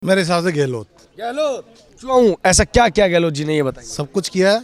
मेरे हिसाब से गहलोत। गहलोत क्यों? ऐसा क्या किया गहलोत जी ने, ये बताइए। सब कुछ किया है,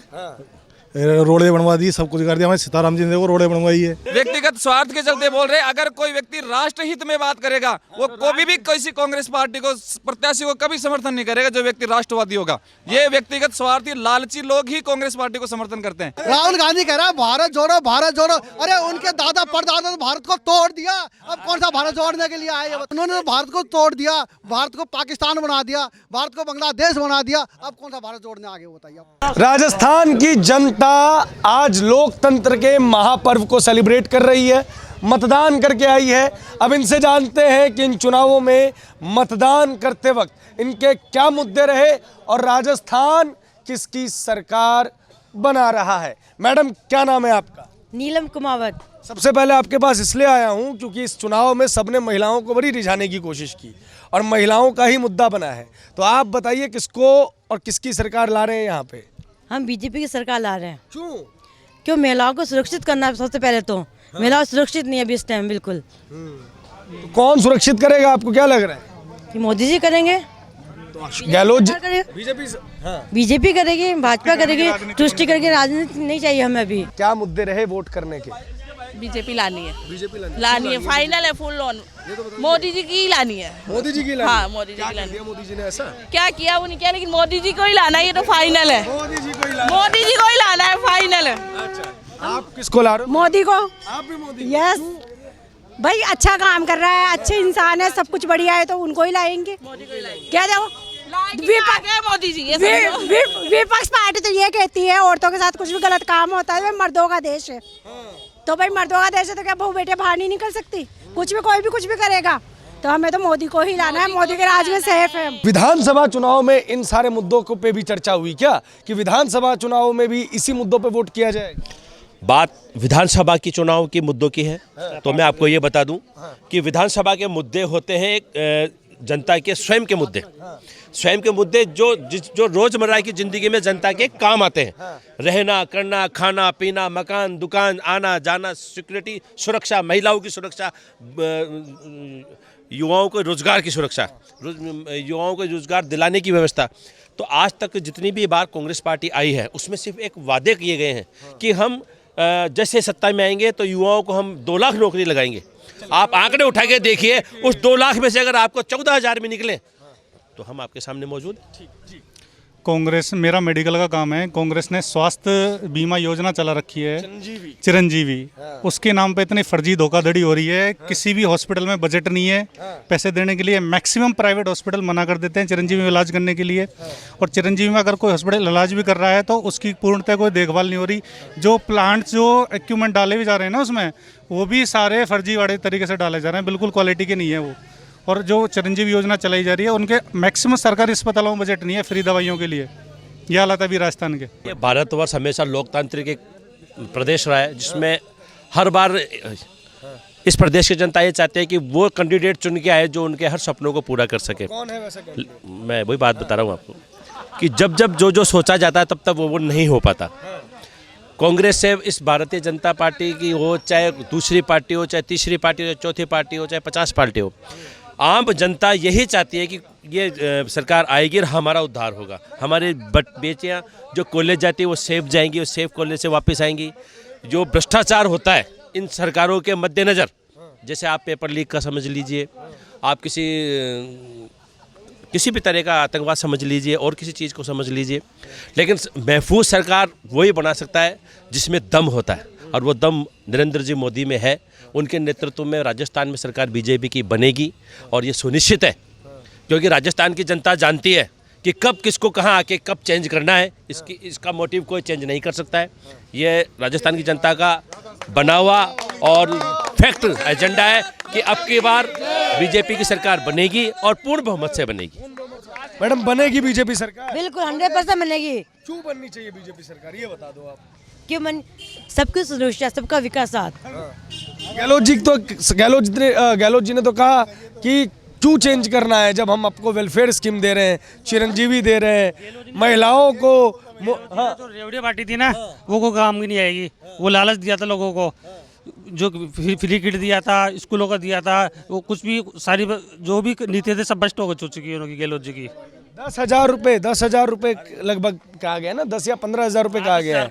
रोडें बनवा दी, सब कुछ कर दिया। हमारे सीताराम जी ने देखो रोडें बनवाई है। व्यक्तिगत स्वार्थ के चलते बोल रहे हैं। अगर कोई व्यक्ति राष्ट्र हित में बात करेगा, वो कभी भी किसी कांग्रेस पार्टी को, प्रत्याशी को कभी समर्थन नहीं करेगा जो व्यक्ति राष्ट्रवादी होगा। ये व्यक्तिगत स्वार्थी लालची लोग ही कांग्रेस पार्टी को समर्थन करते हैं। राहुल गांधी कह रहा है भारत जोड़ो भारत जोड़ो। अरे उनके दादा परदादा ने भारत को तोड़ दिया, अब कौन सा भारत जोड़ने के लिए आए? उन्होंने भारत को तोड़ दिया, भारत को पाकिस्तान बना दिया, भारत को बांग्लादेश बना दिया, अब कौन सा भारत जोड़ने आगे? बताइए। राजस्थान की जनता आज लोकतंत्र के महापर्व को सेलिब्रेट कर रही है, मतदान करके आई है। अब इनसे जानते हैं कि इन चुनावों में मतदान करते वक्त इनके क्या मुद्दे रहे और राजस्थान किसकी सरकार बना रहा है। मैडम, क्या नाम है आपका? नीलम कुमावत। सबसे पहले आपके पास इसलिए आया हूं क्योंकि इस चुनाव में सबने महिलाओं को बड़ी रिझाने की कोशिश की और महिलाओं का ही मुद्दा बना है। तो आप बताइए किसको और किसकी सरकार ला रहे हैं यहाँ पे? हम बीजेपी की सरकार ला रहे हैं। क्यों? क्यों? महिलाओं को सुरक्षित करना है सबसे पहले तो। महिलाओं सुरक्षित नहीं है अभी इस टाइम बिल्कुल। तो कौन सुरक्षित करेगा, आपको क्या लग रहा है? कि मोदी जी करेंगे, गहलोत जी, बीजेपी करेगी, भाजपा करेगी, तुष्टि करेगी। राजनीति नहीं चाहिए हमें अभी। क्या मुद्दे रहे वोट करने के? बीजेपी लानी है, लानी है, फाइनल है, फुल ऑन मोदी जी की लानी है। मोदी जी की लानी? हाँ, मोदी जी की लानी। मोदी जी ने ऐसा क्या किया वो नहीं किया, लेकिन मोदी जी को ही लाना है, ये तो फाइनल है। मोदी जी को ही लाना, मोदी जी को ही लाना है, फाइनल है। अच्छा, आप किसको ला रहे हो? मोदी को। आप भी मोदी? यस भाई, अच्छा काम कर रहा है, अच्छे इंसान है, सब कुछ बढ़िया है, तो उनको ही लाएंगे। क्या देखो, मोदी जी विपक्ष पार्टी तो ये कहती है औरतों के साथ कुछ भी गलत काम होता है, मर्दों का देश है। तो भाई मर्दों का देश है तो क्या बहू बेटे बाहर नहीं निकल सकती? कुछ भी कोई भी कुछ भी करेगा, तो हमें तो मोदी को ही लाना है। मोदी के राज में सेफ है। विधानसभा चुनाव में इन सारे मुद्दों को पे भी चर्चा हुई क्या, कि विधानसभा चुनाव में भी इसी मुद्दों पे वोट किया जाएगा? बात विधानसभा की चुनाव के मुद्दों की है तो मैं आपको ये बता दूं कि विधानसभा के मुद्दे होते हैं एक जनता के स्वयं के मुद्दे, स्वयं के मुद्दे जो रोजमर्रा की जिंदगी में जनता के काम आते हैं। रहना, करना, खाना, पीना, मकान, दुकान, आना जाना, सिक्योरिटी, सुरक्षा, महिलाओं की सुरक्षा, युवाओं को रोजगार की सुरक्षा, युवाओं को रोजगार दिलाने की व्यवस्था। तो आज तक जितनी भी बार कांग्रेस पार्टी आई है उसमें सिर्फ एक वादे किए गए हैं कि हम जैसे सत्ता में आएंगे तो युवाओं को हम 2 लाख नौकरी लगाएंगे। आप आंकड़े उठा के देखिए, उस 2 लाख में से अगर आपको 14,000 में निकले तो हम आपके सामने मौजूद हैं। कांग्रेस, मेरा मेडिकल का काम है, कांग्रेस ने स्वास्थ्य बीमा योजना चला रखी है, चिरंजीवी। उसके नाम पे इतनी फर्जी धोखाधड़ी हो रही है। किसी भी हॉस्पिटल में बजट नहीं है पैसे देने के लिए। मैक्सिमम प्राइवेट हॉस्पिटल मना कर देते हैं चिरंजीवी में इलाज करने के लिए। और चिरंजीवी में अगर कोई हॉस्पिटल इलाज भी कर रहा है तो उसकी पूर्णतः कोई देखभाल नहीं हो रही। जो प्लांट्स, जो इक्विपमेंट डाले भी जा रहे हैं ना उसमें, वो भी सारे फर्जी वाले तरीके से डाले जा रहे हैं, बिल्कुल क्वालिटी के नहीं है वो। और जो चिरंजीवी योजना चलाई जा रही है, उनके मैक्सिमम सरकारी अस्पतालों में बजट नहीं है फ्री दवाइयों के लिए। यह हालत अभी राजस्थान के। ये भारतवर्ष हमेशा लोकतांत्रिक एक प्रदेश रहा है जिसमें हर बार इस प्रदेश की जनता ये चाहती है कि वो कैंडिडेट चुन के आए जो उनके हर सपनों को पूरा कर सके। कौन है वैसा कैंडिडेट? मैं वही बात बता रहा हूँ आपको कि जब जब जो सोचा जाता है तब तब वो नहीं हो पाता। कांग्रेस से इस भारतीय जनता पार्टी की हो, चाहे दूसरी पार्टी हो, चाहे तीसरी पार्टी हो, चाहे चौथी पार्टी हो, चाहे 50 पार्टी हो, आम जनता यही चाहती है कि ये सरकार आएगी और हमारा उद्धार होगा। हमारे बेटियां जो कॉलेज जाती है वो सेफ जाएंगी, वो सेफ कॉलेज से वापस आएंगी। जो भ्रष्टाचार होता है इन सरकारों के मद्देनज़र, जैसे आप पेपर लीक का समझ लीजिए, आप किसी भी तरह का आतंकवाद समझ लीजिए और किसी चीज़ को समझ लीजिए, लेकिन महफूज सरकार वही बना सकता है जिसमें दम होता है, और वो दम नरेंद्र जी मोदी में है। उनके नेतृत्व में राजस्थान में सरकार बीजेपी की बनेगी और ये सुनिश्चित है, क्योंकि राजस्थान की जनता जानती है कि कब किसको कहाँ आके कब चेंज करना है। इसका मोटिव कोई चेंज नहीं कर सकता है। ये राजस्थान की जनता का बना हुआ और फैक्ट एजेंडा है कि अब की बार बीजेपी की सरकार बनेगी और पूर्ण बहुमत से बनेगी। मैडम, बनेगी बीजेपी सरकार? बिल्कुल 100% बनेगी। क्यों बननी चाहिए बीजेपी सरकार, ये बता दो आप। क्यों सबकी सुरक्षा, सबका विकास साथ। गहलोत जी ने तो कहा कि क्यों चेंज करना है जब हम आपको वेलफेयर स्कीम दे रहे हैं, चिरंजीवी दे रहे हैं, महिलाओं को। जो रेवड़ी पार्टी थी ना, वो को काम की नहीं आएगी। वो लालच दिया था लोगों को, जो फ्री किट दिया था, स्कूलों का दिया था, वो कुछ भी सारी जो भी नीति थे सब भ्रष्ट हो चुकी है उनकी, गहलोत जी की। 10,000 रुपए लगभग कहा गया ना, 10 या 15,000 रुपए कहा गया है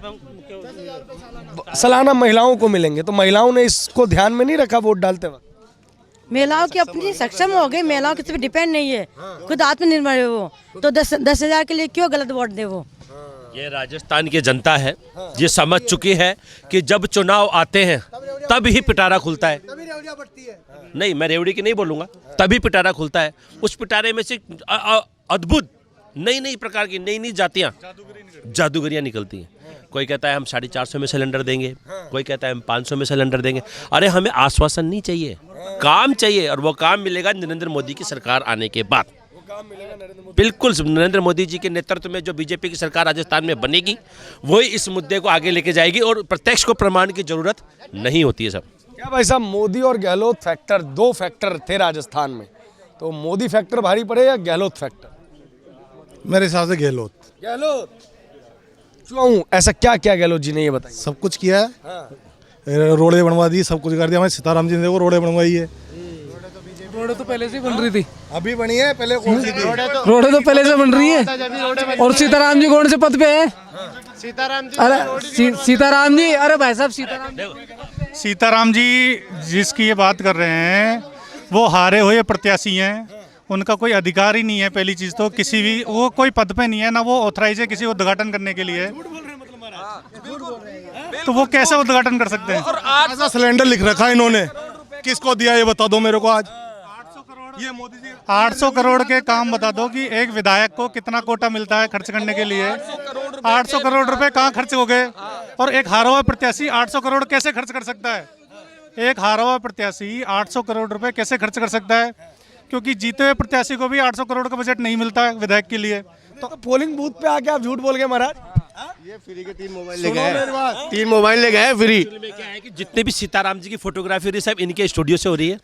सालाना महिलाओं को मिलेंगे। तो महिलाओं ने इसको ध्यान में नहीं रखा वोट डालते वक्त। महिलाओं की अपनी सक्षम हो गई, महिलाओं किसी पे डिपेंड नहीं है, खुद आत्मनिर्भर है वो, तो 10,000 के लिए क्यों गलत वोट दे वो। ये राजस्थान की जनता है, ये समझ चुकी है कि जब चुनाव आते हैं तब ही पिटारा खुलता है। नहीं, मैं रेवड़ी की नहीं बोलूँगा, तभी पिटारा खुलता है। उस पिटारे में से अद्भुत नई प्रकार की नई जातियाँ, जादूगरियाँ निकलती हैं। कोई कहता है हम 450 में सिलेंडर देंगे, कोई कहता है हम 500 में सिलेंडर देंगे। अरे हमें आश्वासन नहीं चाहिए, काम चाहिए, और वो काम मिलेगा नरेंद्र मोदी की सरकार आने के बाद। बिल्कुल, नरेंद्र मोदी जी के नेतृत्व में जो बीजेपी की सरकार राजस्थान में बनेगी वही इस मुद्दे को आगे लेके जाएगी, और प्रत्यक्ष को प्रमाण की जरूरत नहीं होती है। सब क्या भाई साहब, मोदी और गहलोत फैक्टर, 2 फैक्टर थे राजस्थान में, तो मोदी फैक्टर भारी पड़े या गहलोत फैक्टर? मेरे हिसाब से गहलोत। क्यों, ऐसा क्या क्या गहलोत जी ने ये बताया? सब कुछ किया है, रोडें बनवा दी, सब कुछ कर दिया। हमारे सीताराम जी ने देखो रोडें बनवाई है। रोडें तो पहले से बन रही थी, अभी बनी है, पहले कौन सी थी? रोडें तो पहले से बन रही है। और सीताराम जी कौन से पद पे है? सीताराम जी, अरे भाई साहब सीताराम जी जिसकी ये बात कर रहे हैं वो हारे हुए प्रत्याशी हैं, उनका कोई अधिकार ही नहीं है। पहली चीज तो किसी भी, वो कोई पद पे नहीं है, ना वो ऑथराइज है किसी उद्घाटन करने के लिए, तो वो कैसे उद्घाटन कर सकते हैं? और 800 सिलेंडर लिख रखा है इन्होंने, किसको दिया ये बता दो मेरे को। आज 800 करोड़ के काम बता दो कि एक विधायक को कितना कोटा मिलता है खर्च करने के लिए। 800 करोड़ रुपए कहाँ खर्च हो गए? और एक हारा हुआ प्रत्याशी 800 करोड़ कैसे खर्च कर सकता है? एक हारा हुआ प्रत्याशी 800 करोड़ रुपए कैसे खर्च कर सकता है? क्योंकि जीते हुए प्रत्याशी को भी 800 करोड़ का बजट नहीं मिलता है विधायक के लिए। तो पोलिंग बूथ पे आके आप झूठ बोल गए महाराज। ये फ्री के 3 मोबाइल ले गए, 3 मोबाइल ले गए फ्री। क्या है कि जितने भी सीताराम जी की फोटोग्राफी हो रही है सब इनके स्टूडियो से हो रही है,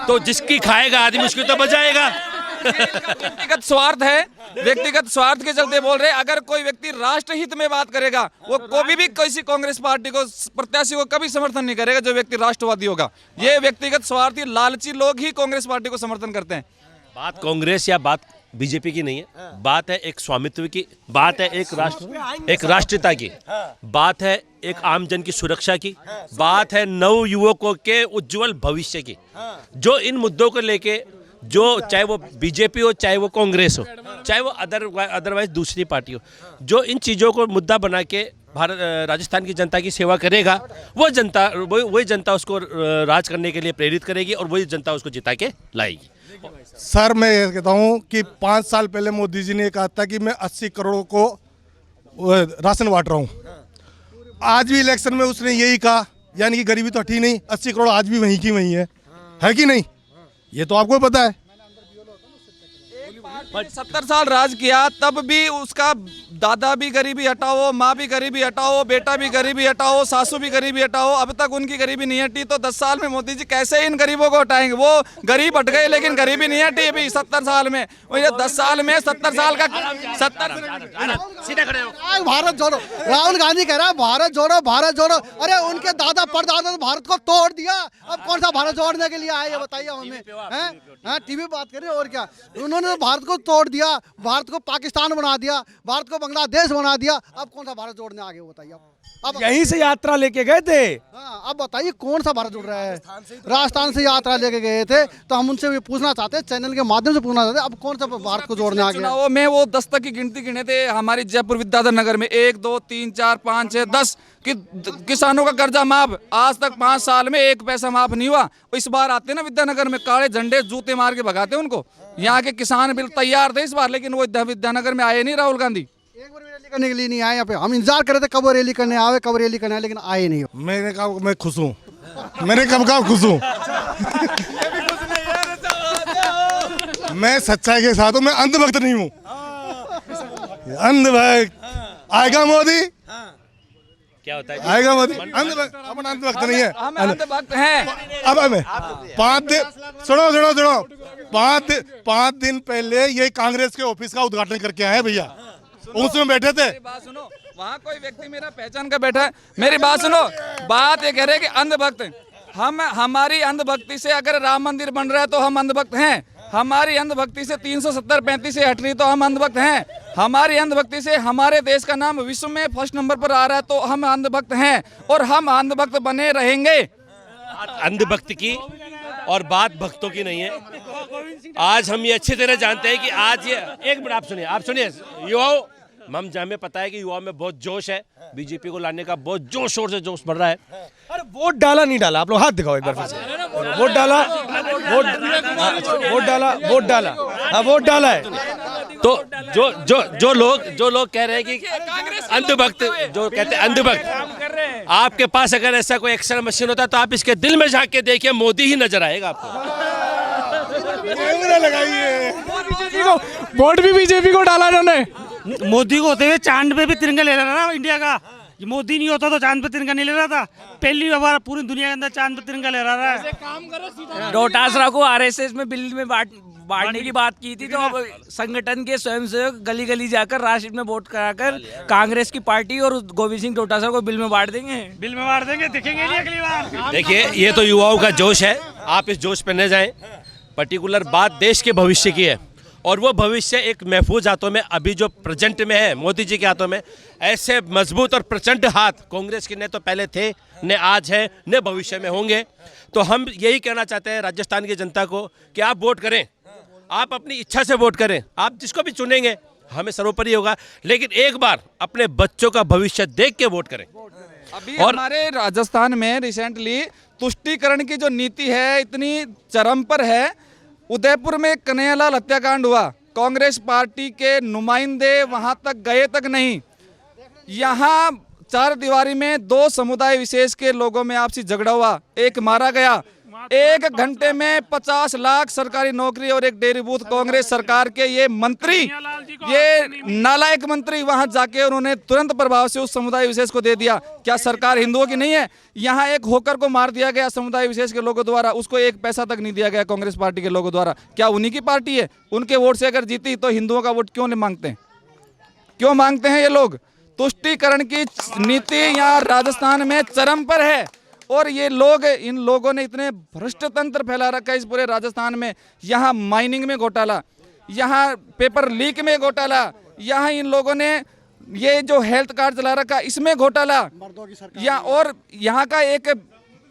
तो जिसकी खाएगा आदमी उसकी तो बजाएगा। व्यक्तिगत स्वार्थ है, व्यक्तिगत स्वार्थ के चलते बोल रहे हैं। अगर कोई व्यक्ति राष्ट्र हित में बात करेगा वो कभी भी किसी कांग्रेस पार्टी को, प्रत्याशी को कभी समर्थन नहीं करेगा जो व्यक्ति राष्ट्रवादी होगा। ये व्यक्तिगत स्वार्थी लालची लोग ही कांग्रेस पार्टी को समर्थन करते हैं। बात कांग्रेस या बात बीजेपी की नहीं है, बात है एक स्वामित्व की, बात है एक राष्ट्रीयता की, बात है एक आमजन की सुरक्षा की, बात है नव युवकों के उज्जवल भविष्य की। जो इन मुद्दों को लेके, जो चाहे वो बीजेपी हो, चाहे वो कांग्रेस हो, चाहे वो अदरवाइज दूसरी पार्टी हो, जो इन चीज़ों को मुद्दा बना के राजस्थान की जनता की सेवा करेगा, वही जनता उसको राज करने के लिए प्रेरित करेगी और वही जनता उसको जिता के लाएगी। सर मैं ये कहता हूँ कि 5 साल पहले मोदी जी ने कहा था कि मैं 80 करोड़ को राशन बांट रहा हूँ। आज भी इलेक्शन में उसने यही कहा, यानी कि गरीबी तो हटी नहीं, 80 करोड़ आज भी वहीं की वहीं है कि नहीं? ये तो आपको पता है। 70 साल राज किया, तब भी उसका दादा भी गरीबी हटाओ, माँ भी गरीबी हटाओ, बेटा भी गरीबी हटाओ, सासू भी गरीबी हटाओ, अब तक उनकी गरीबी नहीं हटी। तो 10 साल में मोदी जी कैसे इन गरीबों को हटाएंगे? वो गरीब हट गए लेकिन गरीबी नहीं हटी अभी 70 साल में। वही 10 साल में 70 साल का 70 सीधे खड़े हो। भारत जोड़ो, राहुल गांधी कह रहा है भारत जोड़ो, भारत जोड़ो। अरे उनके दादा परदादा तो भारत को तोड़ दिया, अब कौन सा भारत जोड़ने के लिए आए ये बताइए हमें। टीवी बात करें और क्या, उन्होंने भारत को तोड़ दिया, भारत को पाकिस्तान बना दिया, भारत को बांग्लादेश बना दिया, अब कौन सा भारत जोड़ने आगे बताइए। अब यहीं से यात्रा लेके गए थे। हाँ, अब बताइए कौन सा भारत जुड़ रहा है? राजस्थान से यात्रा लेके गए थे, तो हम उनसे भी पूछना चाहते हैं, चैनल के माध्यम से पूछना चाहते हैं, अब कौन सा भारत को जोड़ने आ गया? चुनावों में वो 10 तक की गिनती गिने थे हमारी जयपुर विद्याधर नगर में, 1 2 3 4 5 6 10 कि किसानों का कर्जा माफ। आज तक 5 साल में 1 पैसा माफ नहीं हुआ। इस बार आते ना विद्यानगर में, काले झंडे जूते मार के भगाते उनको। यहाँ के किसान बिल तैयार थे इस बार, लेकिन वो विद्यानगर में आए नहीं राहुल गांधी। एक बार भी रैली करने के लिए नहीं आए यहाँ पे। हम इंतजार कर रहे थे कब वो रैली करने आवे, कब रैली करने आए, लेकिन आए नहीं। मैंने कहा मैं खुश हूँ, मैंने कब कहा खुश हूँ। मैं सच्चाई के साथ हूँ, मैं अंधभक्त नहीं हूँ। अंधभक्त आएगा मोदी, क्या होता है? आएगा मोदी। अंधभक्त, अपन अंधभक्त नहीं है, हम अंधभक्त हैं। अब हमें 5 दिन सुनो 5 दिन पहले ये कांग्रेस के ऑफिस का उद्घाटन करके आए भैया, उसमें बैठे थे। वहाँ कोई व्यक्ति मेरा पहचान का बैठा है, मेरी बात सुनो। बात ये कह रहे हैं कि अंधभक्त, हम हमारी अंधभक्ति से अगर राम मंदिर बन रहा है तो हम अंधभक्त हैं। हमारी अंधभक्ति से 370-35 से हट रही तो हम अंधभक्त हैं। हमारी अंधभक्ति से हमारे देश का नाम विश्व में फर्स्ट नंबर पर आ रहा है तो हम अंधभक्त हैं और हम अंधभक्त बने रहेंगे। अंधभक्त की और बात भक्तों की नहीं है। आज हम ये अच्छी तरह जानते हैं कि आज ये एक मिनट आप सुनिए युवाओं, हम हमें पता है कि युवाओं में बहुत जोश है, बीजेपी को लाने का बहुत जोश शोर से जोश बढ़ रहा है। अरे वोट डाला नहीं डाला, आप लोग हाथ दिखाओ एक बार फिर से। वोट डाला, वोट डाला है। तो जो लोग कह रहे हैं कि अंधभक्त, जो कहते हैं अंधभक्त, आपके पास अगर ऐसा कोई एक्सरे मशीन होता तो आप इसके दिल में झांक के देखिए, मोदी ही नजर आएगा आपको। वोट भी बीजेपी को डाला इन्होंने। मोदी को होते हुए चांद पे भी तिरंगा ले रहा था इंडिया का। ये मोदी नहीं होता तो चांद पे तिरंगा नहीं ले रहा था। पहली बार पूरी दुनिया के अंदर चांद पे तिरंगा ले रहा है। डोटासरा को आरएसएस में बिल में बांटने की बात की थी, तो अब संगठन के स्वयंसेवक गली गली जाकर राष्ट्रीय में वोट कराकर कांग्रेस की पार्टी और गोविंद सिंह डोटासरा को बिल में बांट देंगे। दिखेंगे नहीं अगली बार। देखिए ये तो युवाओं का जोश है, आप इस जोश पे न जाएं। पर्टिकुलर बात देश के भविष्य की है और वो भविष्य एक महफूज हाथों में, अभी जो प्रेजेंट में है मोदी जी के हाथों में। ऐसे मजबूत और प्रचंड हाथ कांग्रेस के न तो पहले थे, न आज है, न भविष्य में होंगे। तो हम यही कहना चाहते हैं राजस्थान की जनता को कि आप वोट करें, आप अपनी इच्छा से वोट करें, आप जिसको भी चुनेंगे हमें सर्वोपरि होगा, लेकिन एक बार अपने बच्चों का भविष्य देख के वोट करें। अभी और हमारे राजस्थान में रिसेंटली तुष्टीकरण की जो नीति है इतनी चरम पर है। उदयपुर में कन्हैयालाल हत्याकांड हुआ, कांग्रेस पार्टी के नुमाइंदे वहां तक गए तक नहीं। यहाँ चार दीवारी में दो समुदाय विशेष के लोगों में आपसी झगड़ा हुआ, एक मारा गया। 1 घंटे में 50 लाख सरकारी नौकरी और एक डेयरी बूथ कांग्रेस सरकार के ये मंत्री, ये नालायक मंत्री वहां जाके उन्होंने तुरंत प्रभाव से उस समुदाय विशेष को दे दिया। क्या सरकार हिंदुओं की नहीं है? यहाँ एक होकर को मार दिया गया समुदाय विशेष के लोगों द्वारा, उसको 1 पैसा तक नहीं दिया गया कांग्रेस पार्टी के लोगों द्वारा। क्या उन्हीं की पार्टी है? उनके वोट से अगर जीती तो हिंदुओं का वोट क्यों नहीं मांगते हैं? क्यों मांगते हैं ये लोग? तुष्टीकरण की नीति यहाँ राजस्थान में चरम पर है और ये लोग, इन लोगों ने इतने भ्रष्ट तंत्र फैला रखा है इस पूरे राजस्थान में। यहाँ माइनिंग में घोटाला, यहाँ पेपर लीक में घोटाला, यहाँ इन लोगों ने ये जो हेल्थ कार्ड चला रखा इसमें घोटाला, या और यहाँ का एक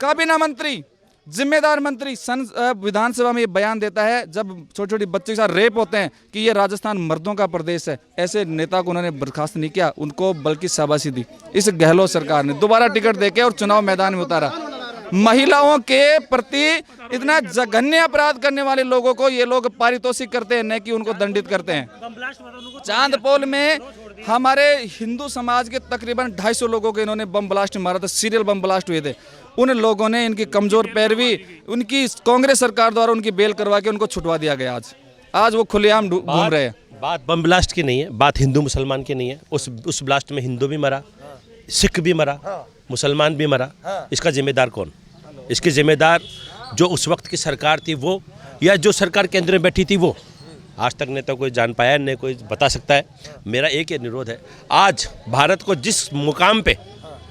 काबीना मंत्री, जिम्मेदार मंत्री विधानसभा में ये बयान देता है जब छोटे छोटे बच्चों के साथ रेप होते हैं कि ये राजस्थान मर्दों का प्रदेश है। ऐसे नेता को उन्होंने बर्खास्त नहीं किया, उनको बल्कि शाबाशी दी। इस गहलोत सरकार ने दोबारा टिकट देके और चुनाव मैदान में उतारा। महिलाओं के प्रति इतना जघन्य अपराध करने वाले लोगों को ये लोग पारितोषिक करते हैं, न कि उनको दंडित करते हैं। चांदपोल में हमारे हिंदू समाज के तकरीबन 250 लोगों को इन्होंने बम ब्लास्ट मारा था, सीरियल बम ब्लास्ट हुए थे। उन लोगों ने इनकी कमजोर पैरवी, उनकी कांग्रेस सरकार द्वारा उनकी बेल करवा के उनको छुटवा दिया गया। आज वो खुलेआम घूम रहे हैं। बात बम ब्लास्ट की नहीं है, बात हिंदू मुसलमान की नहीं है। उस ब्लास्ट में हिंदू भी मरा, सिख भी मरा, मुसलमान भी मरा। इसका जिम्मेदार कौन? इसके जिम्मेदार जो उस वक्त की सरकार थी वो, या जो सरकार केंद्र में बैठी थी वो। आज तक न तो कोई जान पाया, न कोई बता सकता है। मेरा एक ही अनुरोध है, आज भारत को जिस मुकाम पे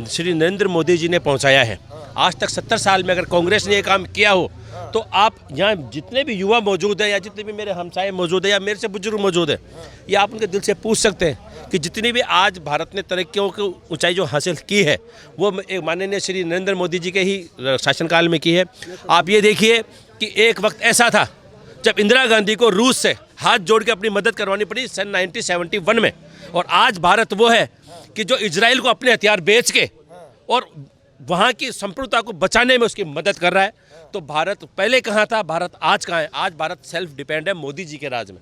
श्री नरेंद्र मोदी जी ने पहुंचाया है, आज तक 70 साल में अगर कांग्रेस ने ये काम किया हो तो आप यहाँ जितने भी युवा मौजूद हैं या जितने भी मेरे हमसाये मौजूद हैं या मेरे से बुजुर्ग मौजूद हैं, ये आप उनके दिल से पूछ सकते हैं कि जितनी भी आज भारत ने तरक्कियों की ऊंचाई जो हासिल की है वो एक माननीय श्री नरेंद्र मोदी जी के ही शासनकाल में की है। आप ये देखिए कि एक वक्त ऐसा था जब इंदिरा गांधी को रूस से हाथ जोड़ के अपनी मदद करवानी पड़ी सन 1971 में, और आज भारत वो है कि जो इजराइल को अपने हथियार बेच के और वहाँ की संप्रभुता को बचाने में उसकी मदद कर रहा है। तो भारत पहले कहाँ था, भारत आज कहाँ है? आज भारत सेल्फ डिपेंड है मोदी जी के राज में।